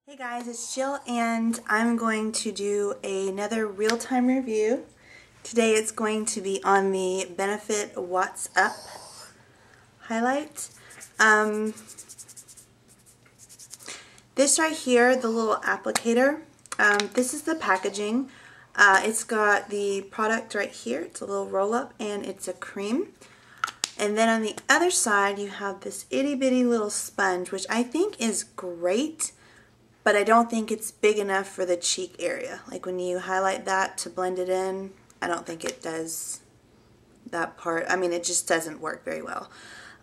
Hey guys, it's Jill and I'm going to do another real-time review. Today it's going to be on the Benefit What's Up highlight. This right here, the little applicator, this is the packaging. It's got the product right here. It's a little roll-up and it's a cream. And then on the other side you have this itty-bitty little sponge, which I think is great. But I don't think it's big enough for the cheek area. Like when you highlight that to blend it in, I don't think it does that part. I mean, it just doesn't work very well.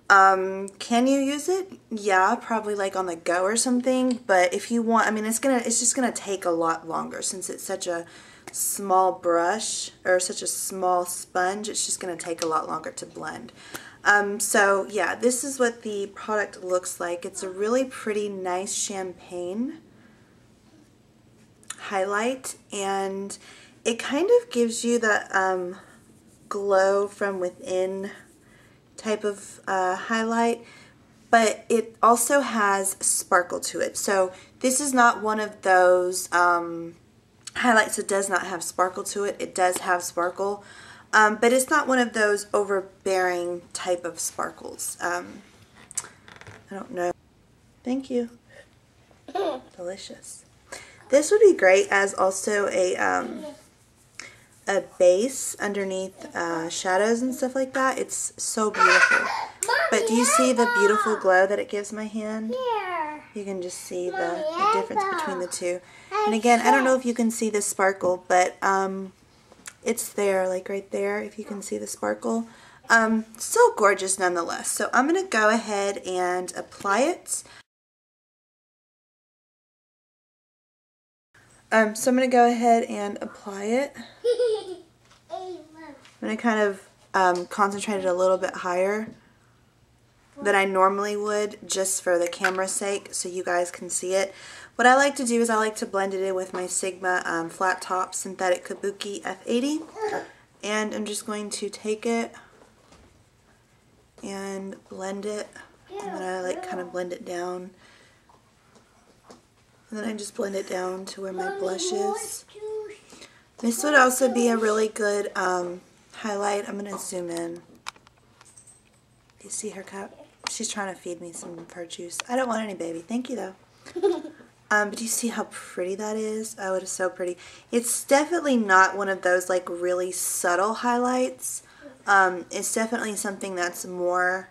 Can you use it? Yeah, probably like on the go or something. But if you want, I mean, it's just gonna take a lot longer since it's such a small brush or such a small sponge. It's just gonna take a lot longer to blend. So yeah, this is what the product looks like. It's a really pretty nice champagne highlight, and it kind of gives you the glow from within type of highlight, but it also has sparkle to it. So this is not one of those highlights that does not have sparkle to it. It does have sparkle, but it's not one of those overbearing type of sparkles. I don't know. Thank you. Delicious. This would be great as also a base underneath shadows and stuff like that. It's so beautiful. But do you see the beautiful glow that it gives my hand? You can just see the difference between the two. And again, I don't know if you can see the sparkle, but it's there, like right there, if you can see the sparkle. So gorgeous nonetheless. So I'm going to go ahead and apply it. So I'm going to go ahead and apply it. I'm going to kind of concentrate it a little bit higher than I normally would, just for the camera's sake, so you guys can see it. What I like to do is I like to blend it in with my Sigma Flat Top Synthetic Kabuki F80. And I'm just going to take it and blend it. And then I like kind of blend it down. And then I just blend it down to where my blush is. This would also be a really good highlight. I'm going to zoom in. You see her cup? She's trying to feed me some of her juice. I don't want any, baby. Thank you, though. But do you see how pretty that is? Oh, it is so pretty. It's definitely not one of those like really subtle highlights. It's definitely something that's more,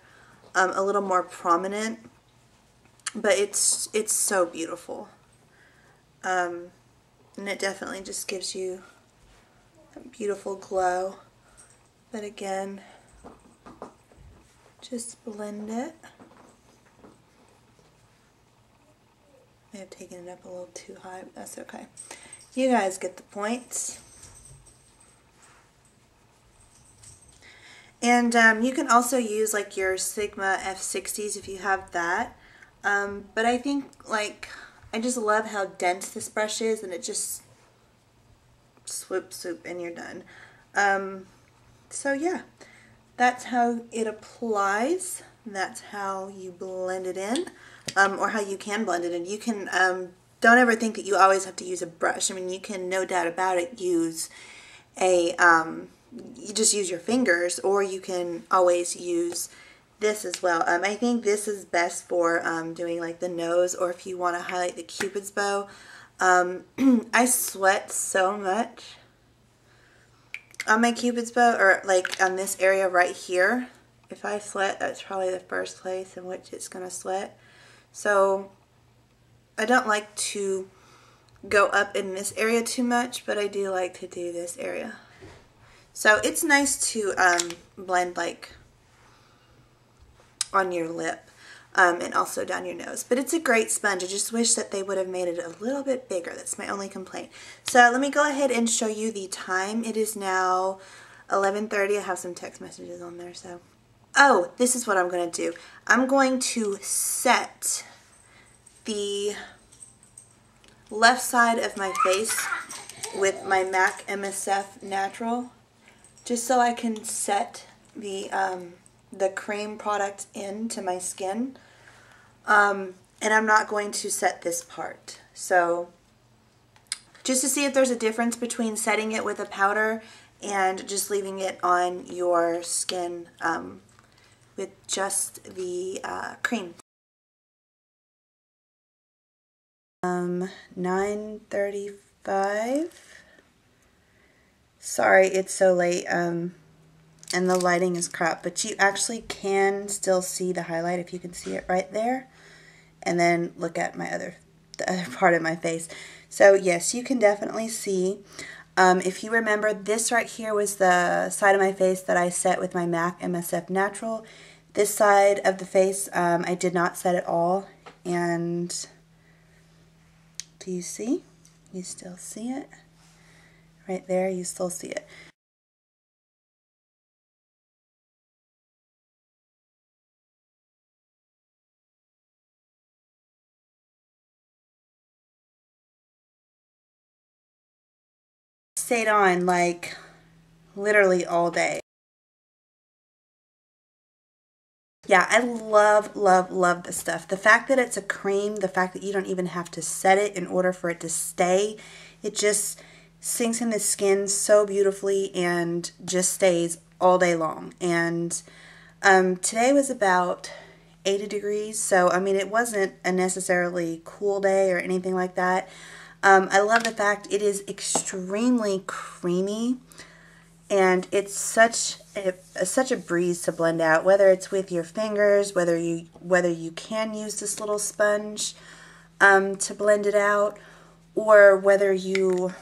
a little more prominent. But it's so beautiful. And it definitely just gives you a beautiful glow. But again, just blend it. May have taken it up a little too high, but that's okay. You guys get the point. And you can also use like your Sigma F60s if you have that. But I think like, I just love how dense this brush is, and it just swoop and you're done. So yeah, that's how it applies. That's how you blend it in, or how you can blend it in. You can, don't ever think that you always have to use a brush. I mean, you can, no doubt about it, use a, you just use your fingers, or you can always use this as well. I think this is best for doing like the nose, or if you want to highlight the Cupid's bow. I sweat so much on my Cupid's bow, or like on this area right here. If I sweat, that's probably the first place in which it's going to sweat. So I don't like to go up in this area too much, but I do like to do this area. So it's nice to blend like on your lip and also down your nose. But it's a great sponge. I just wish that they would have made it a little bit bigger. That's my only complaint. So let me go ahead and show you the time. It is now 11:30. I have some text messages on there. So, oh, this is what I'm going to do. I'm going to set the left side of my face with my MAC MSF Natural, just so I can set the cream product into my skin. And I'm not going to set this part. So just to see if there's a difference between setting it with a powder and just leaving it on your skin with just the cream. 9:35. Sorry, it's so late, and the lighting is crap, but you actually can still see the highlight if you can see it right there. And then look at the other part of my face. So yes, you can definitely see. If you remember, this right here was the side of my face that I set with my MAC MSF Natural. This side of the face, I did not set at all. And do you see? You still see it? Right there, you still see it. Stayed on like literally all day. Yeah, I love, love, love this stuff. The fact that it's a cream, the fact that you don't even have to set it in order for it to stay, it just sinks in the skin so beautifully and just stays all day long. And today was about 80 degrees, so I mean it wasn't a necessarily cool day or anything like that. I love the fact it is extremely creamy, and it's such a breeze to blend out, whether it's with your fingers, whether you can use this little sponge to blend it out, or whether you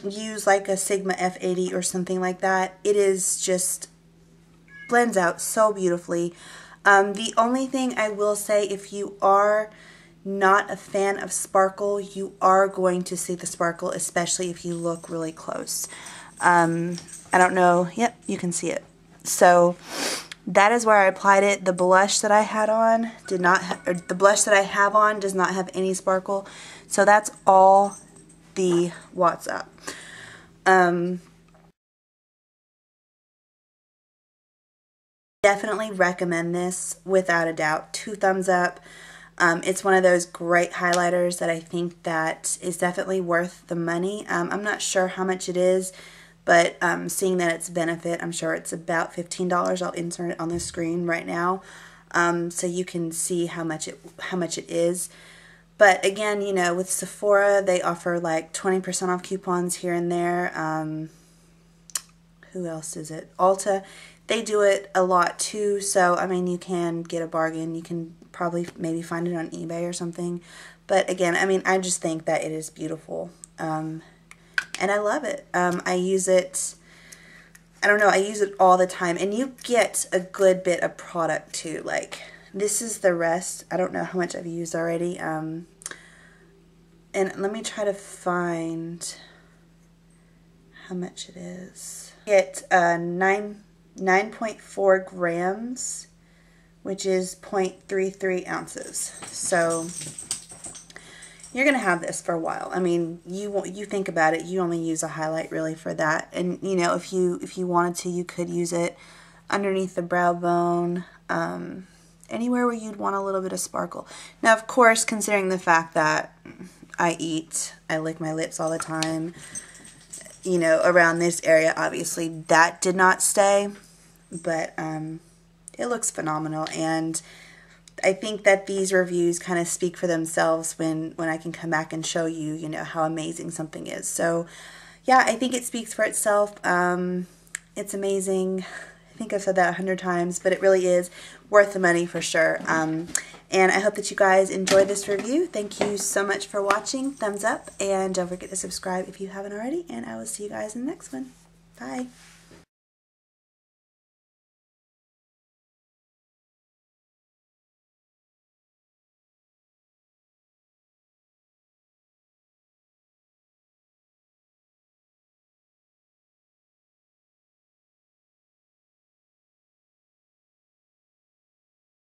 use like a Sigma F80 or something like that. It is just blends out so beautifully. The only thing I will say, if you are not a fan of sparkle, you are going to see the sparkle, especially if you look really close. I don't know. Yep, you can see it. So that is where I applied it. The blush that I had on did not, the blush that I have on does not have any sparkle. So that's all the What's Up. Definitely recommend this without a doubt. 2 thumbs up. It's one of those great highlighters that I think that is definitely worth the money. I'm not sure how much it is, but seeing that it's Benefit, I'm sure it's about $15. I'll insert it on the screen right now, so you can see how much it is. But again, you know, with Sephora, they offer like 20% off coupons here and there. Who else is it? Ulta. They do it a lot too, so I mean you can get a bargain. You can probably maybe find it on eBay or something. But again, I mean, I just think that it is beautiful. And I love it. I use it, I don't know, I use it all the time. And you get a good bit of product too. Like, this is the rest. I don't know how much I've used already. And let me try to find how much it is. Get 9.4 grams, which is 0.33 ounces. So you're gonna have this for a while. I mean, you think about it, you only use a highlight really for that. And you know, if you wanted to, you could use it underneath the brow bone, anywhere where you'd want a little bit of sparkle. Now, of course, considering the fact that I lick my lips all the time, you know, around this area, obviously that did not stay, but it looks phenomenal. And I think that these reviews kind of speak for themselves when I can come back and show you, you know, how amazing something is. So yeah, I think it speaks for itself. It's amazing. I think I've said that 100 times, but it really is worth the money for sure. And I hope that you guys enjoyed this review. Thank you so much for watching. Thumbs up, and don't forget to subscribe if you haven't already, and I will see you guys in the next one. Bye.